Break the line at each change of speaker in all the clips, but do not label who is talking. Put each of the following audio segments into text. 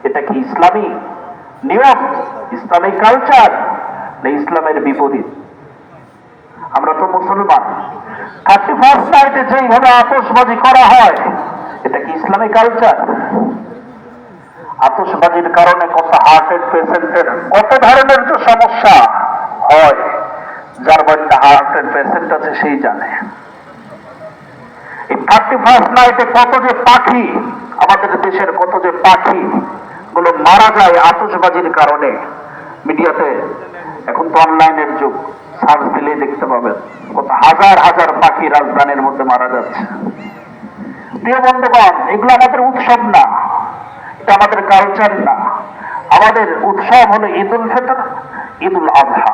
এটা কি ইসলামী নিয়ম, ইসলামিক কালচার না ইসলামের বিপরীত? আমরা তো মুসলমান। 31st নাইটে যেইভাবে আতশবাজি করা হয়, এটা কি ইসলামী কালচার? আতশবাজির কারণে কত হার্টের পেশেন্টের কত ধরনের যে সমস্যা হয়, যার বাড়িতে হার্টের পেশেন্ট আছে সেই জানে। এই 31st নাইটে কত যে পাখি, আমাদের দেশের কত যে পাখি গুলো মারা যায় আতশবাজির কারণে। মিডিয়াতে এখন তো অনলাইনের যুগ, সার্চ দিলেই দেখতে পাবেন কত হাজার হাজার পাখি রাজধানীর মধ্যে মারা যাচ্ছে। প্রিয় বন্ধুগণ, এগুলো আমাদের উৎসব না, এটা আমাদের কালচার না। আমাদের উৎসব হলো ঈদ উল ফিতর, ঈদ উল আজহা।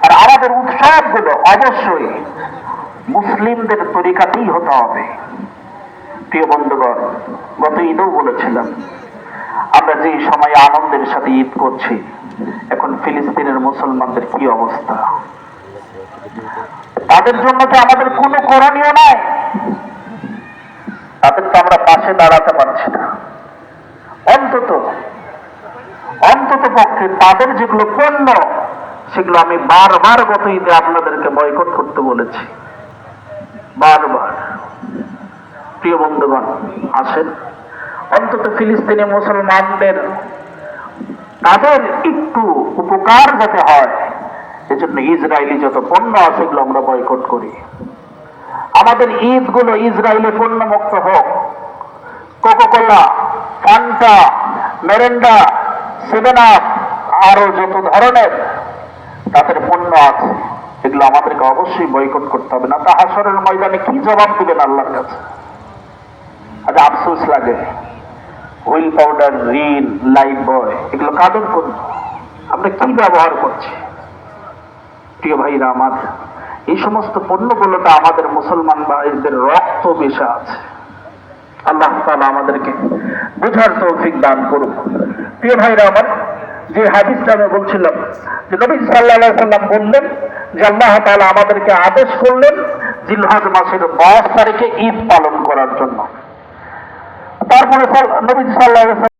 আর আমাদের উৎসবগুলো অবশ্যই মুসলিমদের তরিকাতেই হতে হবে। প্রিয় বন্ধুগণ, গত ঈদেও বলেছিলাম, আমরা যে সময় আনন্দের সাথে ঈদ করছি, এখন ফিলিস্তিনের মুসলমানদের কি অবস্থা? তাদের জন্য তো আমাদের কোনো করণীয় নাই, তাদের তো আমরা পাশে দাঁড়াতে পারছি না। অন্তত পক্ষে তাদের যেগুলো পণ্য, সেগুলো আমি বারবার গত ঈদে আপনাদেরকে বয়কট করতে বলেছি, বারবার। প্রিয় বন্ধুগণ, আসেন অন্তত ফিলিস্তিনি মুসলমানদের তাদের একটু উপকার যাতে হয়, এজন্য ইসরায়েলি যত পণ্য আছে এগুলো আমরা বয়কট করি। আমাদের ঈদগুলো ইসরায়েলি পণ্য মুক্ত হোক। কোকাকোলা, ফান্টা, মেরেন্ডা, 7 আপ, আরো যত ধরনের তাদের পণ্য আছে, এগুলো আমাদেরকে অবশ্যই বয়কট করতে হবে। না তা হাসরের ময়দানে কি জবাব দিবেন আল্লাহর কাছে? আচ্ছা, আফসোস লাগে, হুইল পাউডার, রিন, লাইফ বয়, এগুলো কাদের পণ্য? আমরা কি ব্যবহার করছি? প্রিয় ভাইরা আমার, এই সমস্ত পণ্যগুলোতে আমাদের মুসলমান ভাইদের রক্ত মেশা আছে। আল্লাহ তাআলা আমাদেরকে বুঝার তৌফিক দান করুন। প্রিয় ভাইরা আমার, যে হাদিসটা আমি বলছিলাম, যে নবী সাল্লাল্লাহু আলাইহি সাল্লাম বললেন যে আল্লাহ তাআলা আমাদেরকে আদেশ করলেন জিলহজ মাসের 10 তারিখে ঈদ পালন করার জন্য। তারপরে নবী সাল্লাল্লাহু আলাইহি